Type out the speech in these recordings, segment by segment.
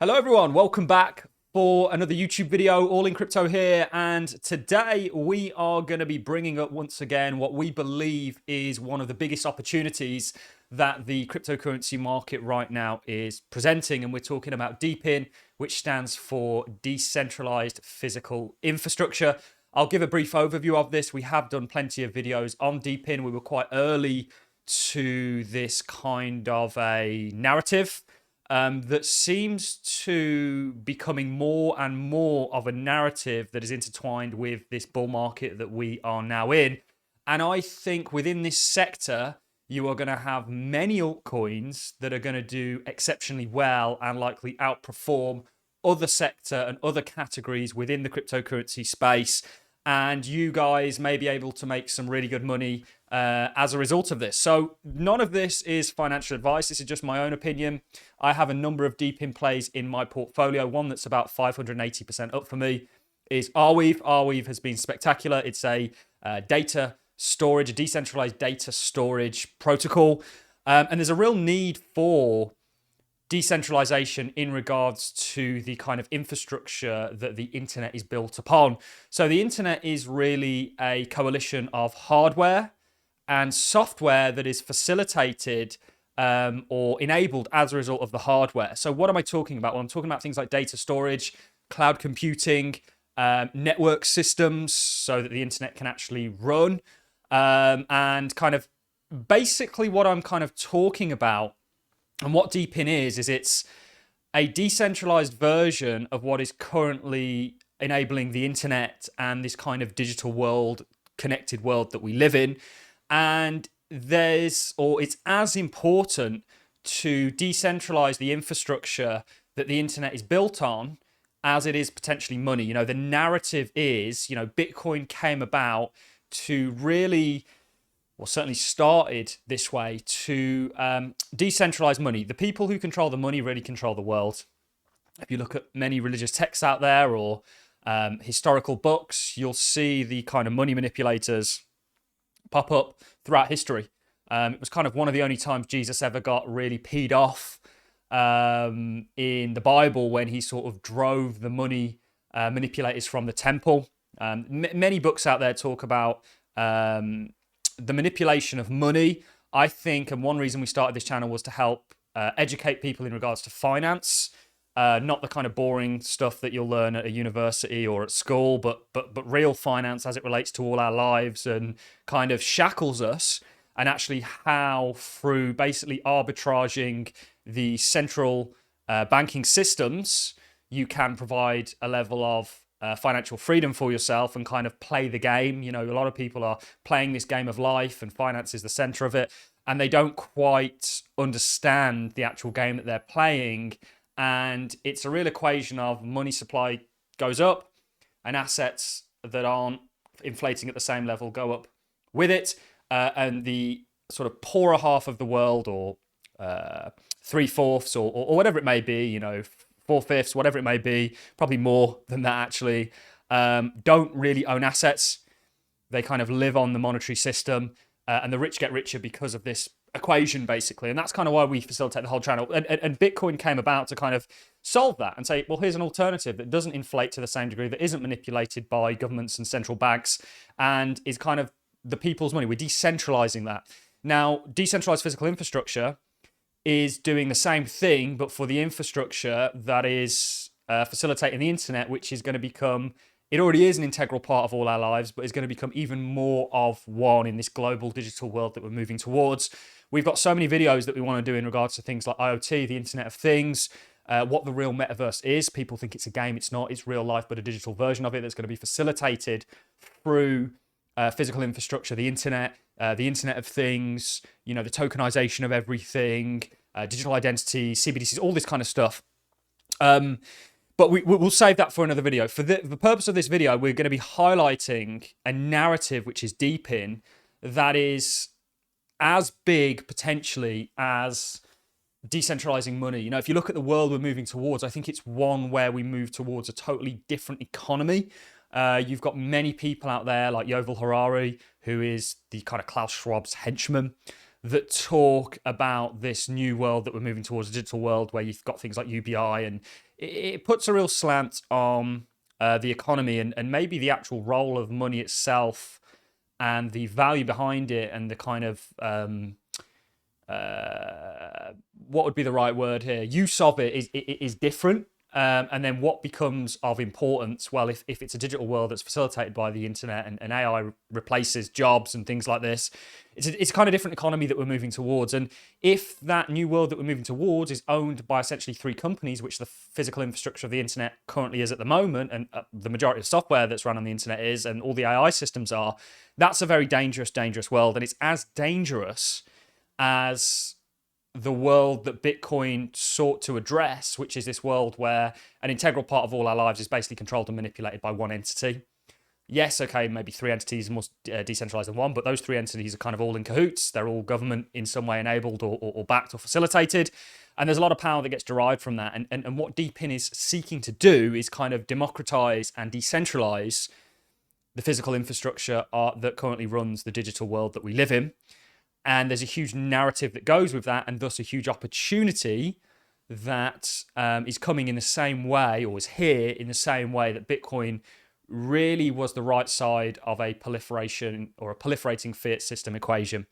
Hello everyone, welcome back for another YouTube video. Allincrypto here, and today we are going to be bringing up once again what we believe is one of the biggest opportunities that the cryptocurrency market right now is presenting, and we're talking about DePIN, which stands for Decentralized Physical Infrastructure. I'll give a brief overview of this. We have done plenty of videos on DePIN. We were quite early to this kind of a narrative. That seems to becoming more and more of a narrative that is intertwined with this bull market that we are now in. And I think within this sector, you are going to have many altcoins that are going to do exceptionally well and likely outperform other sector and other categories within the cryptocurrency space. And you guys may be able to make some really good money as a result of this. So none of this is financial advice. This is just my own opinion. I have a number of DePIN plays in my portfolio. One that's about 580% up for me is Arweave. Arweave has been spectacular. It's a data storage, a decentralized data storage protocol. And there's a real need for decentralization in regards to the kind of infrastructure that the internet is built upon. So the internet is really a coalition of hardware and software that is facilitated or enabled as a result of the hardware. So what am I talking about? Well, I'm talking about things like data storage, cloud computing, network systems so that the internet can actually run. And kind of basically what I'm kind of talking about and what DePIN is it's a decentralized version of what is currently enabling the internet and this kind of digital world, connected world that we live in. And it's as important to decentralize the infrastructure that the internet is built on as it is potentially money. You know, the narrative is, Bitcoin came about to really, or certainly started this way, to decentralize money. The people who control the money really control the world. If you look at many religious texts out there or historical books, you'll see the kind of money manipulators pop up throughout history. It was kind of one of the only times Jesus ever got really peed off in the Bible, when he sort of drove the money manipulators from the temple. Many books out there talk about the manipulation of money. I think, and one reason we started this channel was to help educate people in regards to finance, not the kind of boring stuff that you'll learn at a university or at school, but real finance as it relates to all our lives and kind of shackles us, and actually how through basically arbitraging the central banking systems, you can provide a level of financial freedom for yourself and kind of play the game. A lot of people are playing this game of life and finance is the center of it, and they don't quite understand the actual game that they're playing. And it's a real equation of money supply goes up and assets that aren't inflating at the same level go up with it. And the sort of poorer half of the world, or 3/4 or whatever it may be, 4/5, whatever it may be, probably more than that actually, don't really own assets. They kind of live on the monetary system, and the rich get richer because of this equation, basically. And that's kind of why we facilitate the whole channel. And Bitcoin came about to kind of solve that and say, well, here's an alternative that doesn't inflate to the same degree, that isn't manipulated by governments and central banks, and is kind of the people's money. We're decentralizing that. Now, decentralized physical infrastructure is doing the same thing, but for the infrastructure that is facilitating the internet, which is going to become, it already is an integral part of all our lives, but is going to become even more of one in this global digital world that we're moving towards. We've got so many videos that we want to do in regards to things like IoT, the Internet of Things, what the real metaverse is. People think it's a game. It's not. It's real life, but a digital version of it that's going to be facilitated through physical infrastructure, the Internet of Things, the tokenization of everything, digital identity, CBDCs, all this kind of stuff. But we'll save that for another video. For the purpose of this video, we're going to be highlighting a narrative which is DePIN, that is as big potentially as decentralizing money. If you look at the world we're moving towards, I think it's one where we move towards a totally different economy. You've got many people out there like Yuval Harari, who is the kind of Klaus Schwab's henchman, that talk about this new world that we're moving towards, a digital world where you've got things like UBI, and it puts a real slant on the economy and maybe the actual role of money itself and the value behind it, and the kind of what would be the right word here? Use of it is different. And then what becomes of importance? Well, if it's a digital world that's facilitated by the internet and AI replaces jobs and things like this, it's a kind of different economy that we're moving towards. And if that new world that we're moving towards is owned by essentially three companies, which the physical infrastructure of the internet currently is at the moment, and the majority of software that's run on the internet is, and all the AI systems are, that's a very dangerous world. And it's as dangerous as the world that Bitcoin sought to address, which is this world where an integral part of all our lives is basically controlled and manipulated by one entity. Yes, okay, maybe three entities more decentralized than one, but those three entities are kind of all in cahoots. They're all government in some way enabled or backed or facilitated. And there's a lot of power that gets derived from that. And what DeepIn is seeking to do is kind of democratize and decentralize the physical infrastructure that currently runs the digital world that we live in. And there's a huge narrative that goes with that, and thus a huge opportunity that is coming in the same way, or is here in the same way that Bitcoin really was the right side of a proliferation or a proliferating fiat system equation.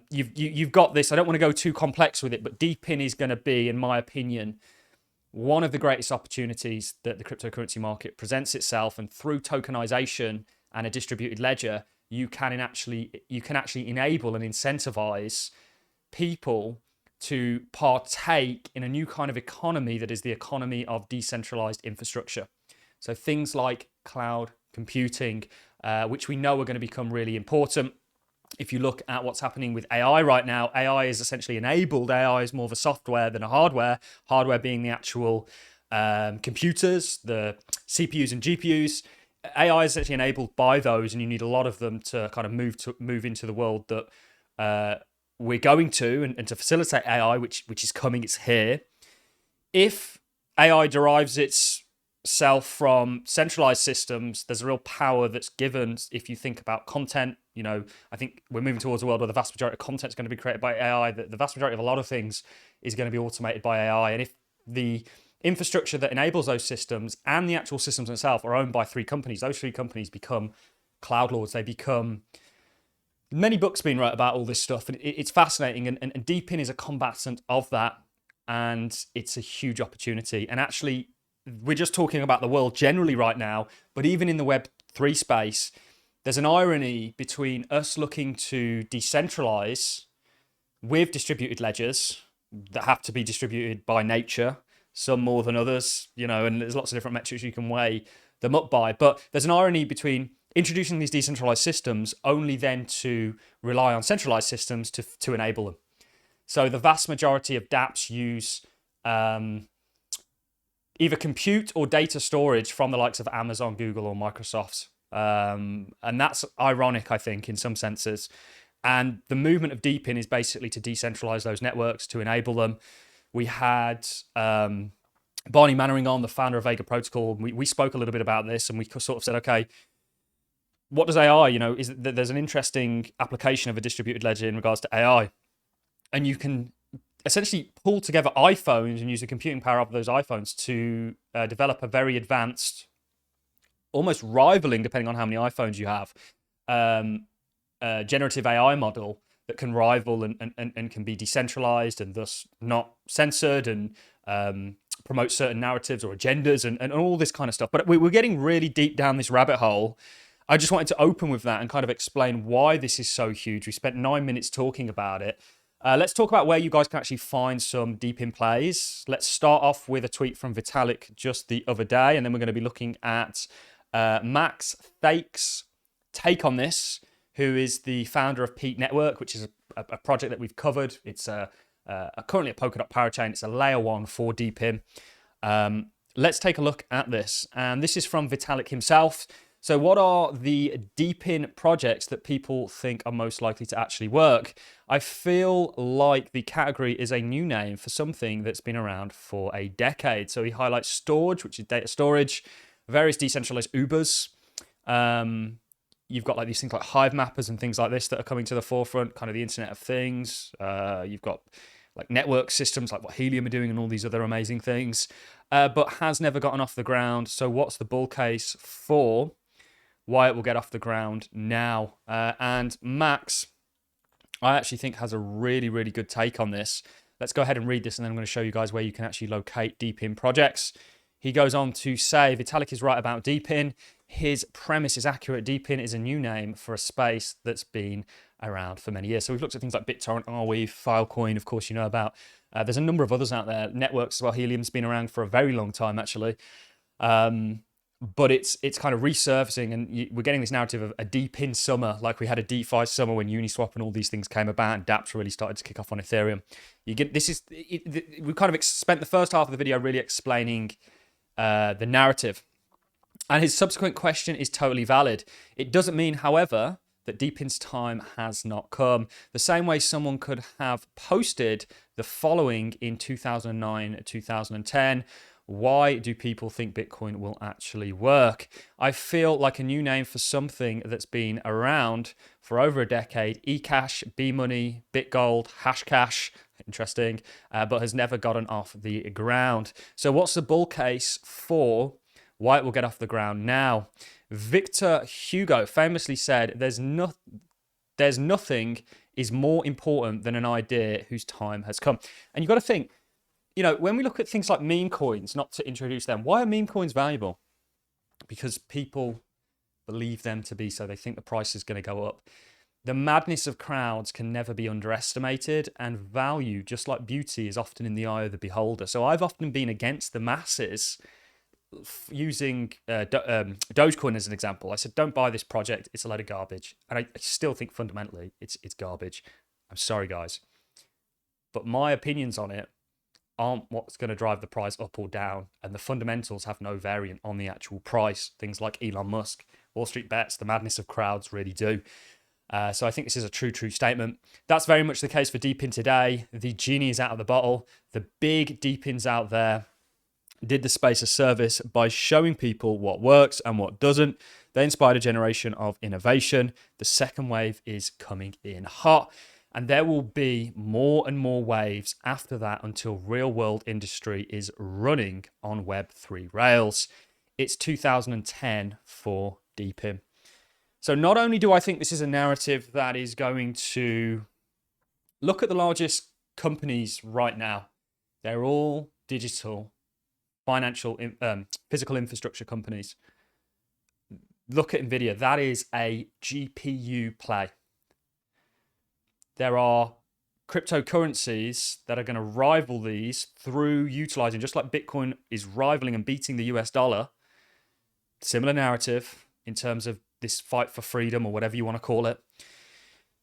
You've got this. I don't want to go too complex with it, but DeepIn is going to be, in my opinion, one of the greatest opportunities that the cryptocurrency market presents itself. And through tokenization and a distributed ledger, you can actually enable and incentivize people to partake in a new kind of economy that is the economy of decentralized infrastructure. So things like cloud computing, which we know are going to become really important. If you look at what's happening with AI right now, AI is essentially enabled. AI is more of a software than a hardware being the actual computers, the CPUs and GPUs. AI is actually enabled by those, and you need a lot of them to kind of move into the world that we're going to, and to facilitate AI, which is coming, it's here. If AI derives itself from centralized systems, there's a real power that's given. If you think about content, I think we're moving towards a world where the vast majority of content is going to be created by AI. The vast majority of a lot of things is going to be automated by AI. And if the infrastructure that enables those systems and the actual systems themselves are owned by three companies, those three companies become cloud lords. They become... Many books being written about all this stuff, and it's fascinating. And DeepIn is a combatant of that, and it's a huge opportunity. And actually, we're just talking about the world generally right now, but even in the Web3 space, there's an irony between us looking to decentralize with distributed ledgers that have to be distributed by nature, some more than others, and there's lots of different metrics you can weigh them up by. But there's an irony between introducing these decentralized systems only then to rely on centralized systems to enable them. So the vast majority of dApps use either compute or data storage from the likes of Amazon, Google, or Microsoft. And that's ironic, I think, in some senses. And the movement of DeepIn is basically to decentralize those networks, to enable them. We had Barney Mannering on, the founder of Vega Protocol. We spoke a little bit about this, and we sort of said, okay, what does AI, there's an interesting application of a distributed ledger in regards to AI. And you can essentially pull together iPhones and use the computing power of those iPhones to develop a very advanced, almost rivaling, depending on how many iPhones you have, generative AI model that can rival and can be decentralized and thus not censored, and promote certain narratives or agendas and all this kind of stuff. But we're getting really deep down this rabbit hole. I just wanted to open with that and kind of explain why this is so huge. We spent 9 minutes talking about it. Let's talk about where you guys can actually find some DeepIn plays. Let's start off with a tweet from Vitalik just the other day, and then we're going to be looking at Max Thake's take on this, who is the founder of Peak Network, which is a project that we've covered. It's currently a Polkadot parachain. It's a layer 1 for DeepIn. Let's take a look at this. And this is from Vitalik himself. So what are the DeepIn projects that people think are most likely to actually work? I feel like the category is a new name for something that's been around for a decade. So he highlights Storage, which is data storage, various decentralized Ubers. You've got like these things like hive mappers and things like this that are coming to the forefront, kind of the Internet of Things. You've got like network systems like what Helium are doing and all these other amazing things, but has never gotten off the ground. So what's the bull case for why it will get off the ground now? And Max, I actually think, has a really, really good take on this. Let's go ahead and read this, and then I'm going to show you guys where you can actually locate DeepIn projects. He goes on to say, Vitalik is right about DeepIn. His premise is accurate. DeepIn is a new name for a space that's been around for many years. So we've looked at things like BitTorrent, Arweave, Filecoin, of course, you know about. There's a number of others out there. Networks as well. Helium's been around for a very long time, actually. But it's kind of resurfacing, and we're getting this narrative of a DeepIn summer, like we had a DeFi summer when Uniswap and all these things came about, and dApps really started to kick off on Ethereum. You get we kind of spent the first half of the video really explaining the narrative, and his subsequent question is totally valid. It doesn't mean, however, that DeepIn's time has not come. The same way someone could have posted the following in 2009, 2010. Why do people think Bitcoin will actually work? I feel like a new name for something that's been around for over a decade. eCash, B-Money, BitGold, Hashcash, interesting, but has never gotten off the ground. So what's the bull case for why it will get off the ground now? Victor Hugo famously said, there's nothing is more important than an idea whose time has come. And you've got to think, you know, when we look at things like meme coins, not to introduce them, why are meme coins valuable? Because people believe them to be so. They think the price is going to go up. The madness of crowds can never be underestimated, and value, just like beauty, is often in the eye of the beholder. So I've often been against the masses using Dogecoin as an example. I said, don't buy this project. It's a load of garbage. And I still think fundamentally it's garbage. I'm sorry, guys. But my opinions on it aren't what's going to drive the price up or down, and the fundamentals have no variant on the actual price. Things like Elon Musk, Wall Street bets, the madness of crowds really do. So I think this is a true statement. That's very much the case for DeepIn today. The genie is out of the bottle. The big DeepIns out there did the space a service by showing people what works and what doesn't. They inspired a generation of innovation. The second wave is coming in hot. And there will be more and more waves after that until real world industry is running on Web3 rails. It's 2010 for DeepIn. So not only do I think this is a narrative that is going to look at the largest companies right now, they're all digital, financial, physical infrastructure companies. Look at NVIDIA, that is a GPU play. There are cryptocurrencies that are going to rival these through utilizing, just like Bitcoin is rivaling and beating the US dollar, similar narrative in terms of this fight for freedom or whatever you want to call it.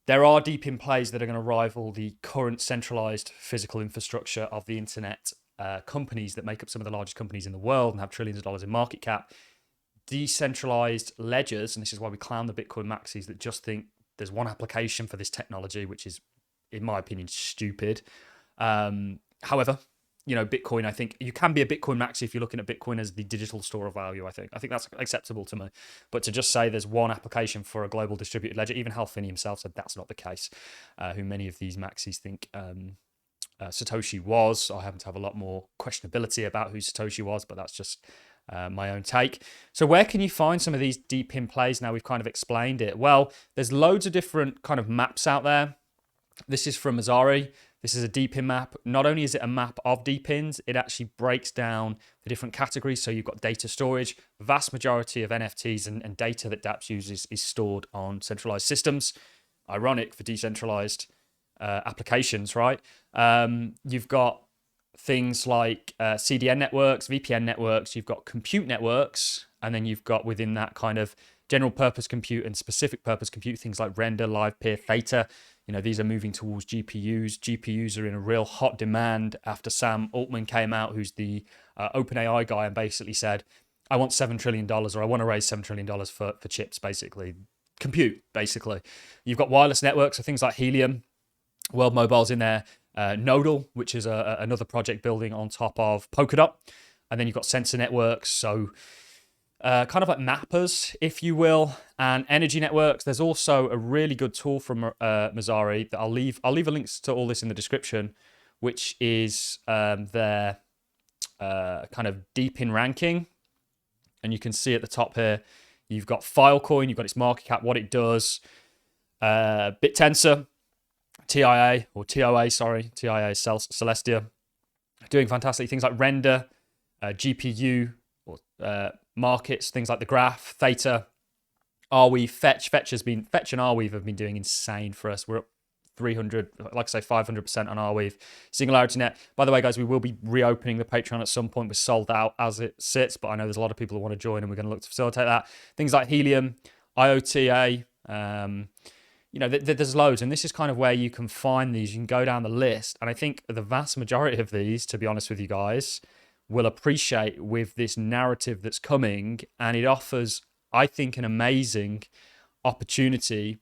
There are DeepIn plays that are going to rival the current centralized physical infrastructure of the internet companies that make up some of the largest companies in the world and have trillions of dollars in market cap. Decentralized ledgers, and this is why we clown the Bitcoin maxis that just think there's one application for this technology, which is, in my opinion, stupid. However, you know, Bitcoin, I think you can be a Bitcoin maxi if you're looking at Bitcoin as the digital store of value. I think that's acceptable to me. But to just say there's one application for a global distributed ledger, even Hal Finney himself said that's not the case, who many of these maxis think Satoshi was. I happen to have a lot more questionability about who Satoshi was, but that's just my own take. So where can you find some of these DeepIn plays? Now we've kind of explained it. Well, there's loads of different kind of maps out there. This is from Azari. This is a DeepIn map. Not only is it a map of DeepIns, it actually breaks down the different categories. So you've got data storage. The vast majority of NFTs and data that dApps uses is stored on centralized systems. Ironic for decentralized applications, right? You've got things like CDN networks, VPN networks, you've got compute networks, and then you've got within that kind of general purpose compute and specific purpose compute, things like Render, Live Peer, Theta. You know, these are moving towards GPUs. GPUs are in a real hot demand after Sam Altman came out, who's the OpenAI guy, and basically said, I want $7 trillion, or I want to raise $7 trillion for chips, basically. Compute, basically. You've got wireless networks, so things like Helium, World Mobile's in there, Nodal, which is another project building on top of Polkadot. And then you've got sensor networks. So kind of like mappers, if you will, and energy networks. There's also a really good tool from Messari that I'll leave a links to all this in the description, which is their kind of deep in ranking. And you can see at the top here, you've got Filecoin, you've got its market cap, what it does, BitTensor, TIA, Celestia, doing fantastic things like render, GPU, or markets, things like the graph, theta, Arweave, Fetch and Arweave have been doing insane for us. We're up 300, like I say, 500% on Arweave. Singularity Net. By the way, guys, we will be reopening the Patreon at some point. We're sold out as it sits, but I know there's a lot of people who want to join, and we're going to look to facilitate that. Things like Helium, IOTA, you know, there's loads, and this is kind of where you can find these. You can go down the list, and I think the vast majority of these, to be honest with you guys, will appreciate with this narrative that's coming, and it offers, I think, an amazing opportunity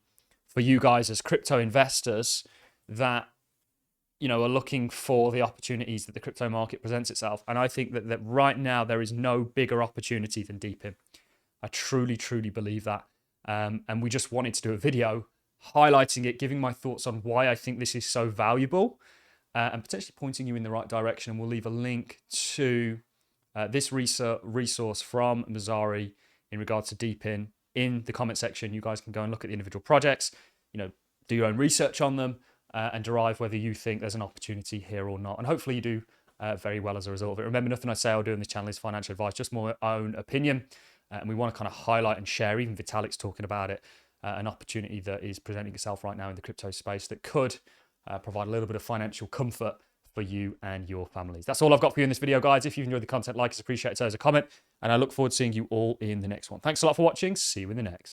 for you guys as crypto investors that, you know, are looking for the opportunities that the crypto market presents itself. And I think that right now there is no bigger opportunity than deep in. I truly, truly believe that. And we just wanted to do a video highlighting it, giving my thoughts on why I think this is so valuable, and potentially pointing you in the right direction. And we'll leave a link to this resource from Messari in regards to deep in the comment section. You guys can go and look at the individual projects, you know, do your own research on them, and derive whether you think there's an opportunity here or not. And hopefully you do very well as a result of it. Remember, nothing I say or do on this channel is financial advice, just my own opinion. And we want to kind of highlight and share, even Vitalik's talking about it, an opportunity that is presenting itself right now in the crypto space that could provide a little bit of financial comfort for you and your families. That's all I've got for you in this video, guys. If you've enjoyed the content, like is appreciated, so as a comment, and I look forward to seeing you all in the next one. Thanks a lot for watching. See you in the next.